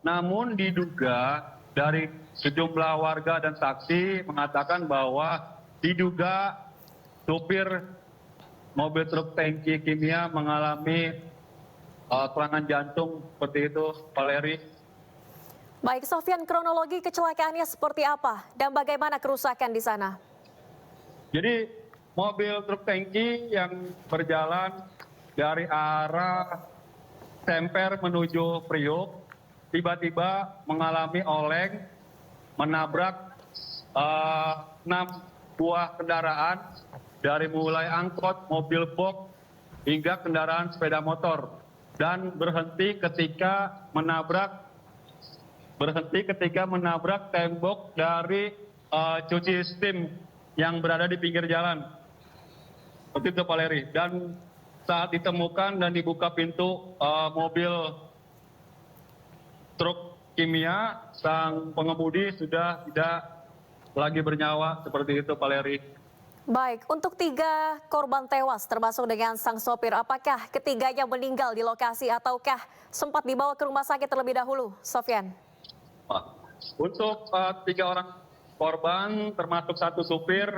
namun diduga dari sejumlah warga dan saksi mengatakan bahwa diduga supir mobil truk tangki kimia mengalami serangan jantung seperti itu, Valeri. Baik, Sofyan, kronologi kecelakaannya seperti apa dan bagaimana kerusakan di sana? Jadi mobil truk tangki yang berjalan dari arah Semper menuju Priok tiba-tiba mengalami oleng, menabrak 6 buah kendaraan dari mulai angkot, mobil box hingga kendaraan sepeda motor, dan berhenti ketika menabrak tembok dari cuci steam yang berada di pinggir jalan. Seperti itu, Valeri. Dan saat ditemukan dan dibuka pintu mobil truk kimia, sang pengemudi sudah tidak lagi bernyawa. Seperti itu, Valeri. Baik, untuk 3 korban tewas termasuk dengan sang sopir, apakah ketiganya meninggal di lokasi ataukah sempat dibawa ke rumah sakit terlebih dahulu, Sofyan? Untuk 3 orang korban termasuk 1 supir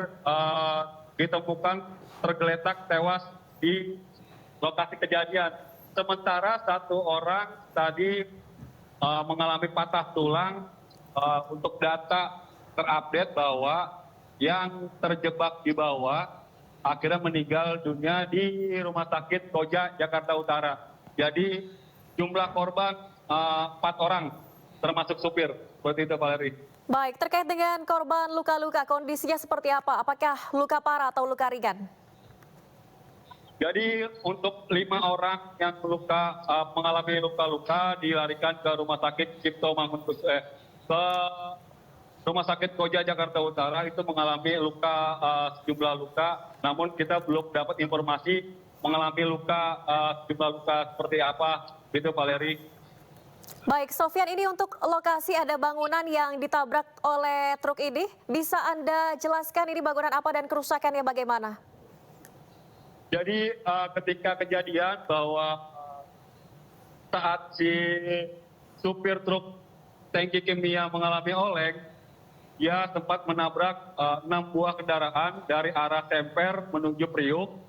ditemukan tergeletak tewas di lokasi kejadian. Sementara 1 orang tadi mengalami patah tulang. Untuk data terupdate bahwa yang terjebak di bawah akhirnya meninggal dunia di Rumah Sakit Koja, Jakarta Utara. Jadi jumlah korban 4 orang termasuk supir. Seperti itu, Valeri. Baik, terkait dengan korban luka-luka, kondisinya seperti apa? Apakah luka parah atau luka ringan? Jadi untuk 5 orang yang mengalami luka-luka dilarikan ke Rumah Sakit Cipto Mangunkusumo, ke Rumah Sakit Koja, Jakarta Utara, itu mengalami sejumlah luka. Namun kita belum dapat informasi mengalami sejumlah luka seperti apa, gitu, Valeri. Baik, Sofyan, ini untuk lokasi ada bangunan yang ditabrak oleh truk ini. Bisa Anda jelaskan ini bangunan apa dan kerusakannya bagaimana? Jadi ketika kejadian bahwa saat si supir truk tangki kimia mengalami oleng, ia sempat menabrak 6 buah kendaraan dari arah Semper menuju Priuk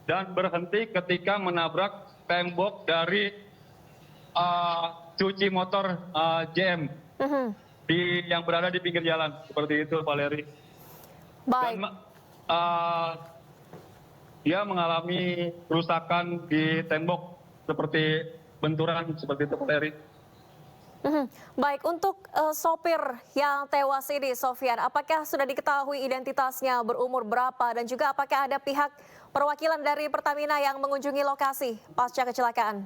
dan berhenti ketika menabrak tembok dari cuci motor JM yang berada di pinggir jalan. Seperti itu, Valeri. Baik. Dan dia mengalami kerusakan di tembok seperti benturan, seperti itu, Valeri. Baik, untuk sopir yang tewas ini, Sofyan, apakah sudah diketahui identitasnya, berumur berapa, dan juga apakah ada pihak perwakilan dari Pertamina yang mengunjungi lokasi pasca kecelakaan?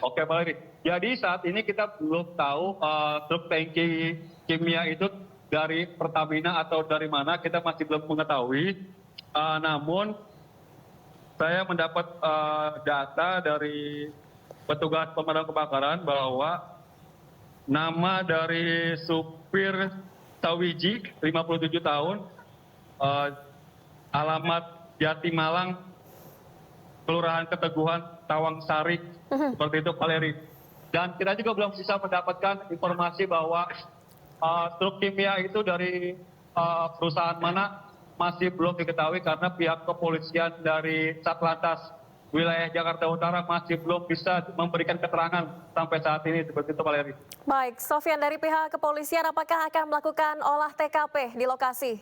Oke, Valeri. Jadi saat ini kita belum tahu truk tangki kimia itu dari Pertamina atau dari mana, kita masih belum mengetahui. Namun saya mendapat data dari petugas pemadam kebakaran bahwa nama dari supir Tawiji, 57 tahun, alamat Jatimalang, Kelurahan Keteguhan, Tawang Sari, seperti itu, Valeri. Dan kita juga belum bisa mendapatkan informasi bahwa truk kimia itu dari perusahaan mana, masih belum diketahui karena pihak kepolisian dari Satlantas wilayah Jakarta Utara masih belum bisa memberikan keterangan sampai saat ini, seperti itu, Valeri. Baik, Sofyan, dari pihak kepolisian apakah akan melakukan olah TKP di lokasi?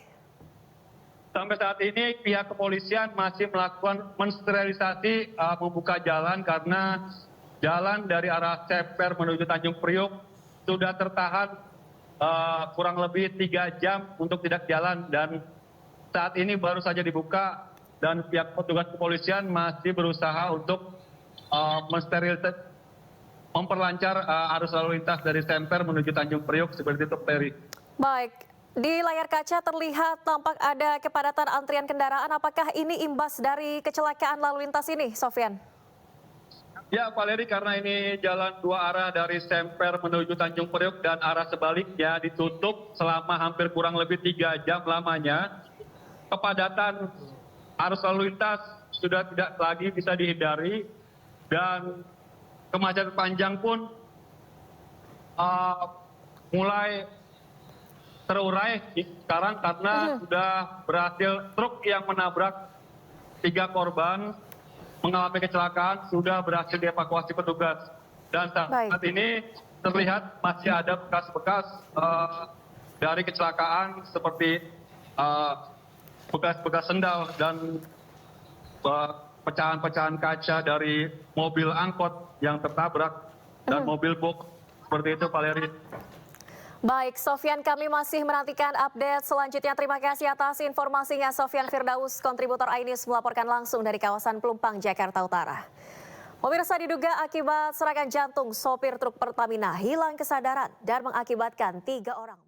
Sampai saat ini pihak kepolisian masih melakukan mensterilisasi, membuka jalan karena jalan dari arah Semper menuju Tanjung Priok sudah tertahan kurang lebih 3 jam untuk tidak jalan, dan saat ini baru saja dibuka dan pihak petugas kepolisian masih berusaha untuk mensterilisasi, memperlancar arus lalu lintas dari Semper menuju Tanjung Priok, seperti itu, Peri. Baik. Di layar kaca terlihat tampak ada kepadatan antrian kendaraan. Apakah ini imbas dari kecelakaan lalu lintas ini, Sofyan? Ya, Valeri, karena ini jalan 2 arah dari Semper menuju Tanjung Priok dan arah sebaliknya ditutup selama hampir kurang lebih 3 jam lamanya. Kepadatan arus lalu lintas sudah tidak lagi bisa dihindari dan kemacetan panjang pun uh, mulai terurai sekarang karena sudah berhasil truk yang menabrak 3 korban mengalami kecelakaan sudah berhasil dievakuasi petugas. Dan saat ini terlihat masih ada bekas-bekas dari kecelakaan seperti bekas-bekas sendal dan pecahan-pecahan kaca dari mobil angkot yang tertabrak dan mobil box. Seperti itu, Valeri. Baik, Sofyan, kami masih menantikan update selanjutnya. Terima kasih atas informasinya, Sofyan Firdaus, kontributor iNews melaporkan langsung dari kawasan Pelumpang, Jakarta Utara. Pemirsa, diduga akibat serangan jantung, sopir truk Pertamina hilang kesadaran dan mengakibatkan 3 orang meninggal.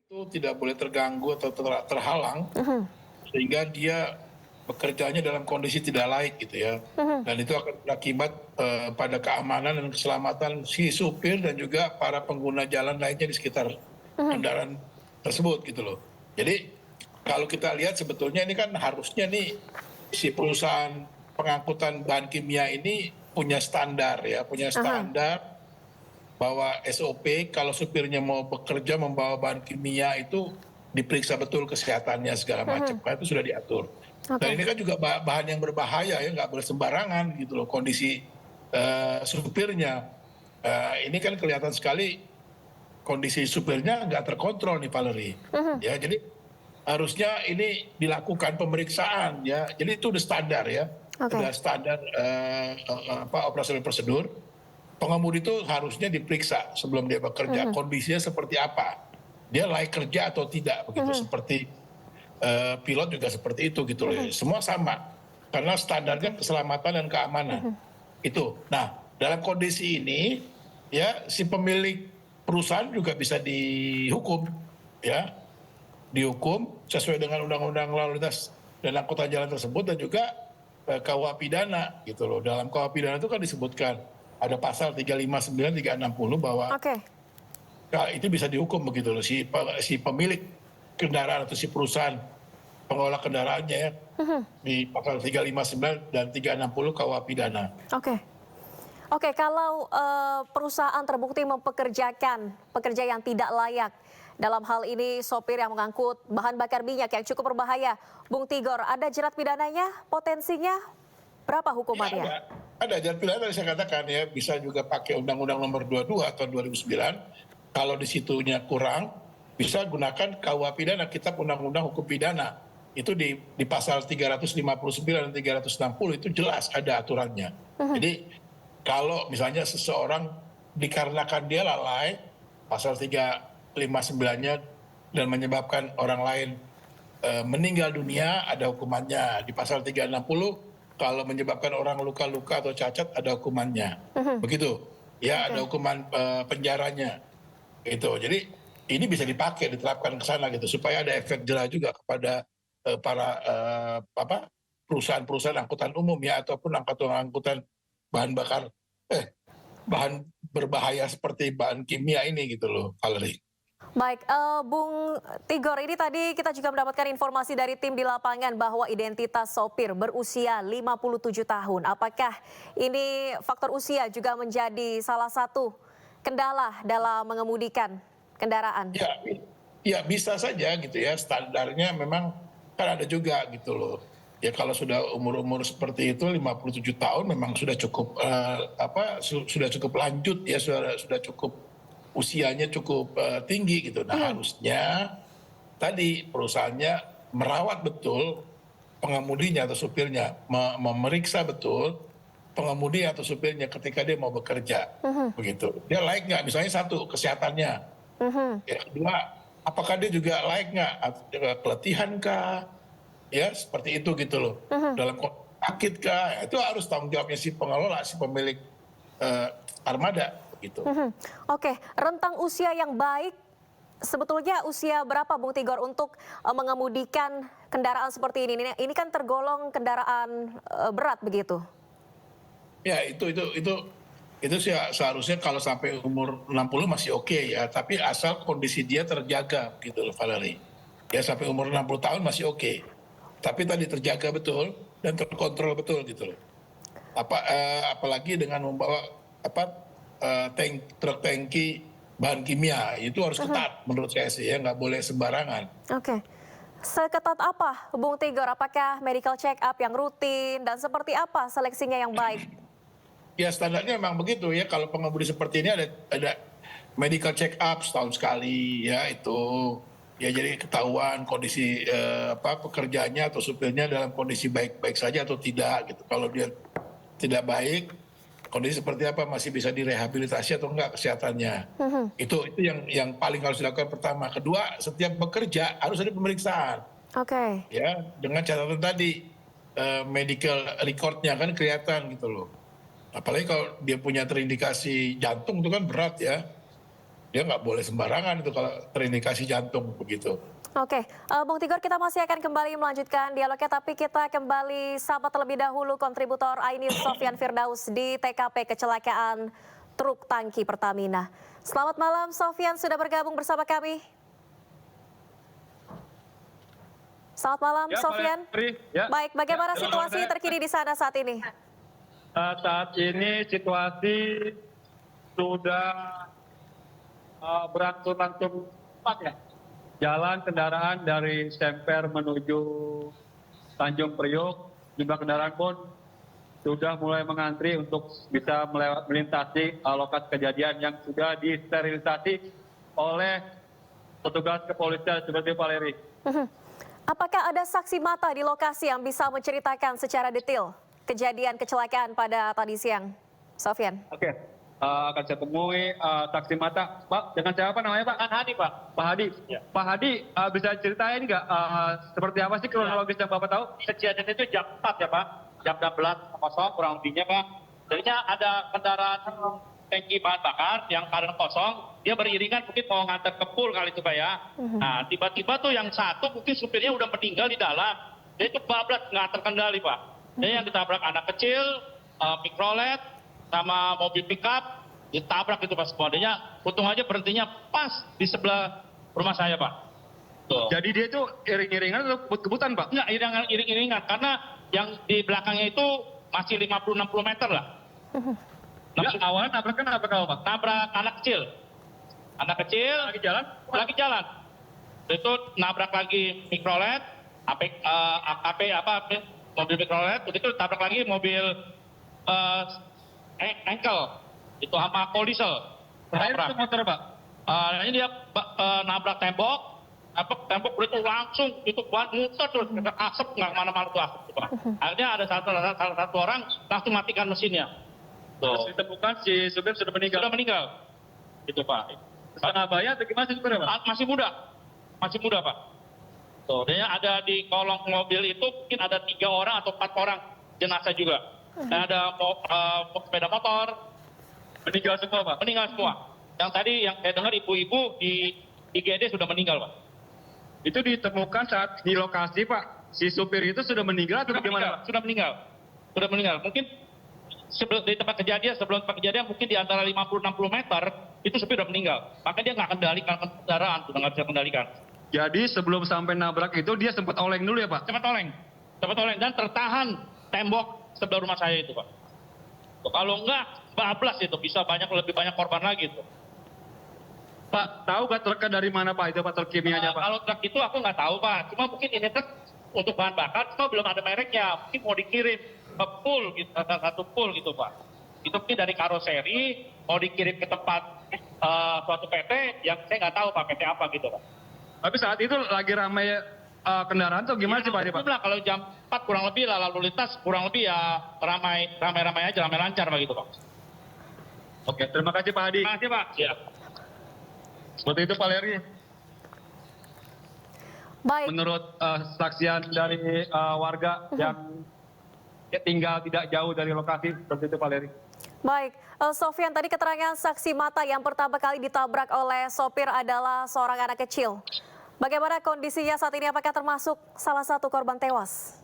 Itu tidak boleh terganggu atau terhalang sehingga dia bekerjanya dalam kondisi tidak laik gitu ya, dan itu akan berakibat pada keamanan dan keselamatan si supir dan juga para pengguna jalan lainnya di sekitar kendaraan tersebut gitu loh. Jadi kalau kita lihat sebetulnya ini kan harusnya nih si perusahaan pengangkutan bahan kimia ini punya standar ya, punya standar bahwa SOP kalau supirnya mau bekerja membawa bahan kimia itu diperiksa betul kesehatannya segala macam, itu sudah diatur. Dan ini kan juga bahan yang berbahaya ya, nggak boleh sembarangan gitu loh kondisi supirnya. Ini kan kelihatan sekali kondisi supirnya nggak terkontrol nih, Valeri. Ya, jadi harusnya ini dilakukan pemeriksaan ya. Jadi itu udah standar ya, udah standar operasional prosedur. Pengemudi itu harusnya diperiksa sebelum dia bekerja, kondisinya seperti apa, dia layak kerja atau tidak begitu. Seperti pilot juga seperti itu gitu loh. Semua sama karena standarnya keselamatan dan keamanan itu. Nah, dalam kondisi ini ya si pemilik perusahaan juga bisa dihukum ya, dihukum sesuai dengan undang-undang lalu lintas dan angkutan jalan tersebut dan juga KUH pidana gitu loh. Dalam KUH pidana itu kan disebutkan ada pasal 359, 360 bahwa itu bisa dihukum begitu loh si pemilik kendaraan atau si perusahaan pengelola kendaraannya ya, di pasal 359 dan 360 KUH pidana. Oke, kalau perusahaan terbukti mempekerjakan pekerja yang tidak layak, dalam hal ini sopir yang mengangkut bahan bakar minyak yang cukup berbahaya, Bung Tigor, ada jerat pidananya, potensinya berapa hukumannya? Ya, ada jerat pidana tadi saya katakan ya, bisa juga pakai Undang-Undang Nomor 22 tahun 2009. Kalau di situnya kurang, bisa gunakan KUH pidana, Kitab Undang-Undang Hukum Pidana. Itu di pasal 359 dan 360 itu jelas ada aturannya. Jadi kalau misalnya seseorang dikarenakan dia lalai, pasal 359-nya dan menyebabkan orang lain meninggal dunia, ada hukumannya. Di pasal 360 kalau menyebabkan orang luka-luka atau cacat ada hukumannya, begitu ya, ada hukuman penjaranya gitu. Jadi ini bisa dipakai, diterapkan ke sana gitu supaya ada efek jerah juga kepada para perusahaan-perusahaan angkutan umum ya, ataupun angkutan bahan bakar bahan berbahaya seperti bahan kimia ini gitu loh, Valeri. Baik, Bung Tigor, ini tadi kita juga mendapatkan informasi dari tim di lapangan bahwa identitas sopir berusia 57 tahun. Apakah ini faktor usia juga menjadi salah satu kendala dalam mengemudikan kendaraan? Ya bisa saja gitu ya, standarnya memang kan ada juga gitu loh. Ya kalau sudah umur-umur seperti itu 57 tahun memang sudah cukup sudah cukup lanjut ya, sudah cukup usianya cukup tinggi gitu. Nah harusnya tadi perusahaannya merawat betul pengemudinya atau supirnya, memeriksa betul pengemudi atau supirnya ketika dia mau bekerja, begitu. Dia layak nggak? Misalnya satu, kesehatannya. Ya, kedua, apakah dia juga layak nggak? Pelatihan kah? ya seperti itu gitu loh. Dalam sakit kah, itu harus tanggung jawabnya si pengelola, si pemilik armada gitu. Oke, rentang usia yang baik sebetulnya usia berapa Bung Tigor untuk mengemudikan kendaraan seperti ini? Ini kan tergolong kendaraan berat begitu. Ya itu sih seharusnya kalau sampai umur 60 masih oke ya, tapi asal kondisi dia terjaga gitu loh Valerie. Ya sampai umur 60 tahun masih oke. Tapi tadi terjaga betul dan terkontrol betul gitu loh. Apalagi dengan membawa truk tangki bahan kimia, itu harus ketat menurut saya sih ya, nggak boleh sembarangan. Oke. Seketat apa Bung Tigor? Apakah medical check up yang rutin dan seperti apa seleksinya yang baik? Ya standarnya memang begitu ya, kalau pengemudi seperti ini ada medical check up setahun sekali ya, itu ya jadi ketahuan kondisi pekerjaannya atau supirnya dalam kondisi baik-baik saja atau tidak gitu. Kalau dia tidak baik, kondisi seperti apa, masih bisa direhabilitasi atau enggak kesehatannya. Itu yang paling harus dilakukan pertama. Kedua, setiap bekerja harus ada pemeriksaan. Oke. Ya, dengan catatan tadi medical recordnya kan kelihatan gitu loh. Apalagi kalau dia punya terindikasi jantung itu kan berat ya. Dia nggak boleh sembarangan itu kalau terindikasi jantung begitu. Oke, Bung Tigor, kita masih akan kembali melanjutkan dialognya, tapi kita kembali sapa terlebih dahulu kontributor iNews Sofyan Firdaus di TKP kecelakaan truk tangki Pertamina. Selamat malam Sofyan, sudah bergabung bersama kami. Selamat malam Ya, Sofyan. Ya. Baik, bagaimana Ya, situasi saya. terkini di sana saat ini? Saat ini situasi sudah berangsur-angsur cepat ya. Jalan kendaraan dari Semper menuju Tanjung Priok, jumlah kendaraan pun sudah mulai mengantri untuk bisa melintasi lokasi kejadian yang sudah disterilisasi oleh petugas kepolisian seperti Valerie. Apakah ada saksi mata di lokasi yang bisa menceritakan secara detail kejadian kecelakaan pada tadi siang, Sofyan? Oke, akan saya temui saksi mata. Pak, dengan siapa namanya Pak? Hadi, Pak. Pak Hadi. Ya. Pak Hadi, bisa ceritain nggak seperti apa sih kronologis yang Bapak tahu? Kejadian itu jam 4 ya Pak, jam 16.00 kurang lebihnya Pak. Jadinya ada kendaraan tangki bahan bakar yang keadaan kosong, dia beriringan mungkin mau ngantar ke pool kali itu Pak ya. Nah tiba-tiba tuh yang satu mungkin supirnya udah meninggal di dalam, dia itu bablas nggak terkendali Pak. Dia yang ditabrak anak kecil, mikrolet, sama mobil pickup, ditabrak itu Pak semua. Dia untung aja berhentinya pas di sebelah rumah saya Pak. Tuh. Jadi dia itu iring-iringan atau kebut-kebutan Pak? Enggak, iring-iringan karena yang di belakangnya itu masih 50-60 meter lah. Enggak, awalnya nabraknya nabrak apa Pak? Nabrak anak kecil. Anak kecil Lagi jalan? lagi jalan. Itu nabrak lagi mikrolet, AKP mobil mikrolet, itu tabrak lagi mobil engkel. Itu sama polisel. Terakhir itu motor Pak? Ini dia nabrak tembok, tembok itu langsung itu ban muter terus asap nggak kemana-mana tuh asap. Pak. Akhirnya ada salah satu orang langsung matikan mesinnya. Terus ditemukan si supir sudah meninggal. Sudah meninggal. Itu Pak. Setengah bayar atau gimana sih supirnya Pak? Masih muda Pak. Tuh, dia ada di kolong mobil itu mungkin ada 3 orang atau 4 orang jenazah juga. Dan ada sepeda motor. Meninggal semua Pak? Meninggal semua. Yang tadi yang saya dengar ibu-ibu di IGD sudah meninggal Pak. Itu ditemukan saat di lokasi Pak. Si supir itu sudah meninggal atau bagaimana Pak? Sudah meninggal. Mungkin di tempat kejadian, sebelum tempat kejadian mungkin di antara 50-60 meter itu supir sudah meninggal. Maka dia nggak kendalikan kendaraan, sudah nggak bisa kendalikan. Jadi sebelum sampai nabrak itu dia sempat oleng dulu ya Pak? Cepat oleng dan tertahan tembok sebelah rumah saya itu Pak. Tuh, kalau enggak bablas itu bisa lebih banyak korban lagi itu. Pak, tahu nggak truknya dari mana Pak? Itu Pak truk kimianya Pak? Kalau truk itu aku nggak tahu Pak. Cuma mungkin ini truk untuk bahan bakar, cuma belum ada mereknya. Mungkin mau dikirim ke pool, gitu, satu pool gitu Pak. Itu mungkin dari karoseri mau dikirim ke tempat suatu PT yang saya nggak tahu Pak PT apa gitu Pak. Tapi saat itu lagi ramai kendaraan tuh gimana sih Pak? Ini, Pak? Kalau jam 4 kurang lebih lah lalu lintas kurang lebih ya ramai aja, ramai lancar Pak gitu Pak. Oke, terima kasih Pak Hadi. Terima kasih Pak. Ya. Seperti itu Pak Leri. Baik. menurut saksian dari warga yang tinggal tidak jauh dari lokasi. Seperti itu, Pak Leri. Baik, Sofyan, tadi keterangan saksi mata yang pertama kali ditabrak oleh sopir adalah seorang anak kecil. Bagaimana kondisinya saat ini? Apakah termasuk salah satu korban tewas?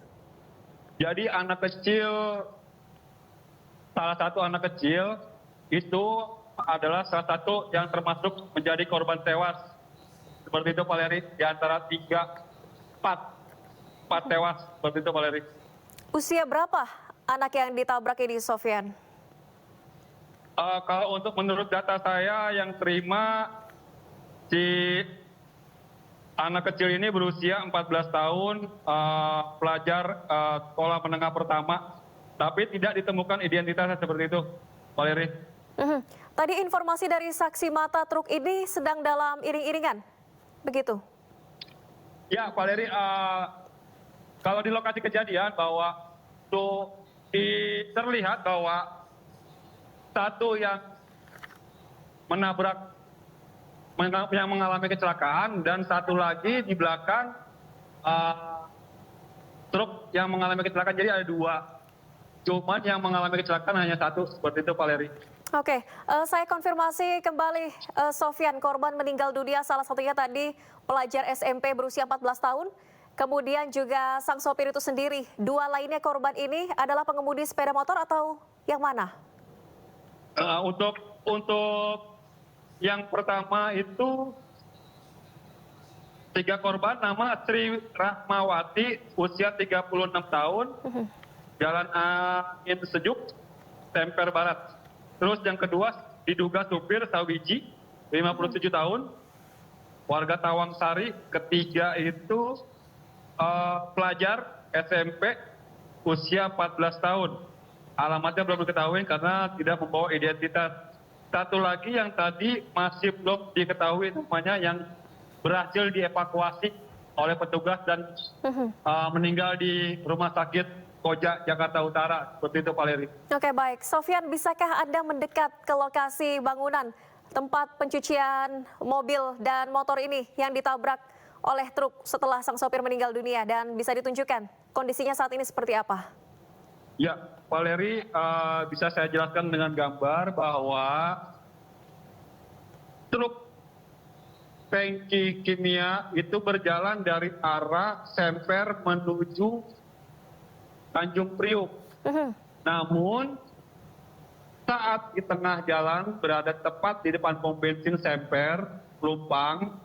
Jadi salah satu anak kecil itu adalah salah satu yang termasuk menjadi korban tewas. Seperti itu, Pak Leri. Di antara 4 tewas. Seperti itu, Pak Leri. Usia berapa anak yang ditabrak ini, Sofyan? Kalau untuk menurut data saya yang terima, si anak kecil ini berusia 14 tahun, pelajar sekolah menengah pertama, tapi tidak ditemukan identitasnya. Seperti itu, Pak Leri. Tadi informasi dari saksi mata truk ini sedang dalam iring-iringan, begitu? Ya, Pak Leri, kalau di lokasi kejadian bahwa terlihat bahwa satu yang mengalami kecelakaan dan satu lagi di belakang truk yang mengalami kecelakaan. Jadi ada 2. Cuman yang mengalami kecelakaan hanya 1. Seperti itu, Pak Leri. Oke, saya konfirmasi kembali, Sofyan, korban meninggal dunia salah satunya tadi pelajar SMP berusia 14 tahun. Kemudian juga sang sopir itu sendiri. 2 lainnya korban ini adalah pengemudi sepeda motor atau yang mana? Untuk yang pertama itu 3 korban, nama Sri Rahmawati, usia 36 tahun, Jalan Angin Sejuk, Semper Barat. Terus yang kedua diduga supir Sawiji, 57 tahun, warga Tawang Sari. Ketiga itu pelajar SMP, usia 14 tahun. Alamatnya belum diketahui karena tidak membawa identitas. Satu lagi yang tadi masih belum diketahui namanya, yang berhasil dievakuasi oleh petugas dan meninggal di Rumah Sakit Koja, Jakarta Utara. Seperti itu, Pak Leri. Oke, baik. Sofyan, bisakah Anda mendekat ke lokasi bangunan tempat pencucian mobil dan motor ini yang ditabrak oleh truk setelah sang sopir meninggal dunia, dan bisa ditunjukkan kondisinya saat ini seperti apa? Ya, Pak Leri, bisa saya jelaskan dengan gambar bahwa truk tangki kimia itu berjalan dari arah Semper menuju Tanjung Priuk. Namun saat di tengah jalan berada tepat di depan pom bensin Semper Pelumpang,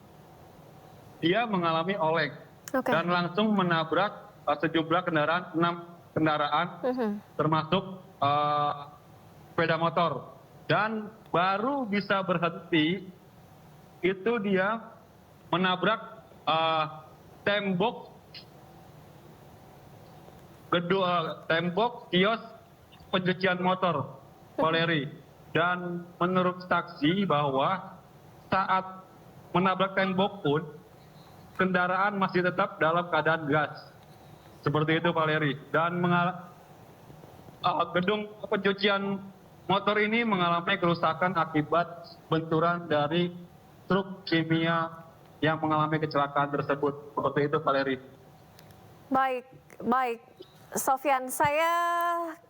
dia mengalami oleng dan langsung menabrak sejumlah kendaraan, 6 kendaraan, termasuk sepeda motor. Dan baru bisa berhenti itu dia menabrak tembok kios pencucian motor, Pak Leri. Dan menurut saksi bahwa saat menabrak tembok pun kendaraan masih tetap dalam keadaan gas. Seperti itu, Pak Leri. Dan gedung pencucian motor ini mengalami kerusakan akibat benturan dari truk kimia yang mengalami kecelakaan tersebut. Seperti itu, Pak Leri. Baik. Sofyan, saya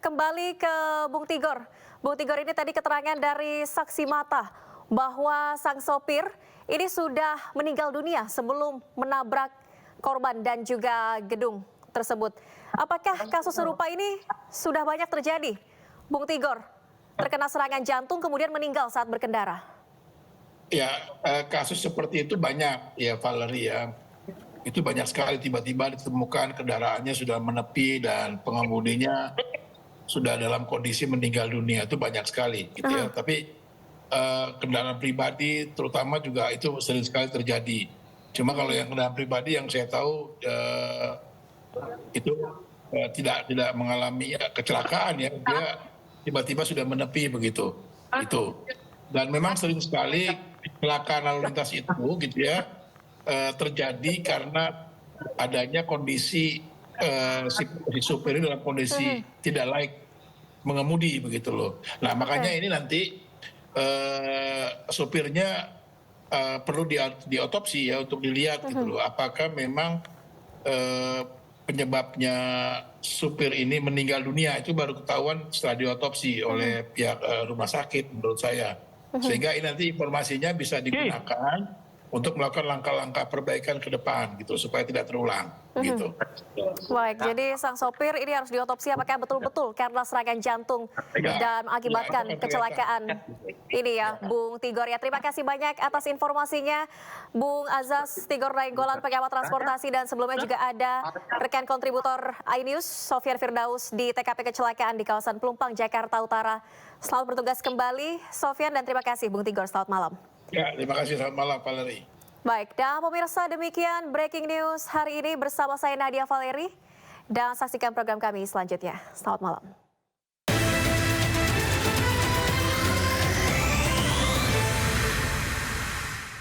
kembali ke Bung Tigor. Bung Tigor, ini tadi keterangan dari saksi mata bahwa sang sopir ini sudah meninggal dunia sebelum menabrak korban dan juga gedung tersebut. Apakah kasus serupa ini sudah banyak terjadi, Bung Tigor? Terkena serangan jantung kemudian meninggal saat berkendara. Ya, kasus seperti itu banyak ya, Valerie ya. Itu banyak sekali, tiba-tiba ditemukan kendaraannya sudah menepi dan pengemudinya sudah dalam kondisi meninggal dunia. Itu banyak sekali gitu ya. Tapi kendaraan pribadi terutama juga itu sering sekali terjadi. Cuma kalau yang kendaraan pribadi yang saya tahu itu tidak mengalami kecelakaan ya, dia tiba-tiba sudah menepi begitu. Itu. Dan memang sering sekali kecelakaan lalu lintas itu gitu ya terjadi karena adanya kondisi si supir dalam kondisi tidak layak mengemudi begitu loh. Nah makanya ini nanti supirnya perlu diotopsi ya untuk dilihat gitu loh, apakah memang penyebabnya supir ini meninggal dunia itu baru ketahuan setelah diotopsi oleh pihak rumah sakit menurut saya. Sehingga ini nanti informasinya bisa digunakan untuk melakukan langkah-langkah perbaikan ke depan gitu supaya tidak terulang gitu. Baik, jadi sang sopir ini harus diotopsi apakah betul-betul karena serangan jantung dan mengakibatkan kecelakaan ini ya, Bung Tigor ya. Terima kasih banyak atas informasinya, Bung Azaz Tigor Nainggolan, pengamat transportasi, dan sebelumnya juga ada rekan kontributor iNews Sofyan Firdaus di TKP kecelakaan di kawasan Pelumpang, Jakarta Utara. Selamat bertugas kembali, Sofyan, dan terima kasih Bung Tigor. Selamat malam. Ya, terima kasih. Selamat malam, Valerie. Baik, dan pemirsa, demikian breaking news hari ini bersama saya Nadia Valeri, dan saksikan program kami selanjutnya. Selamat malam.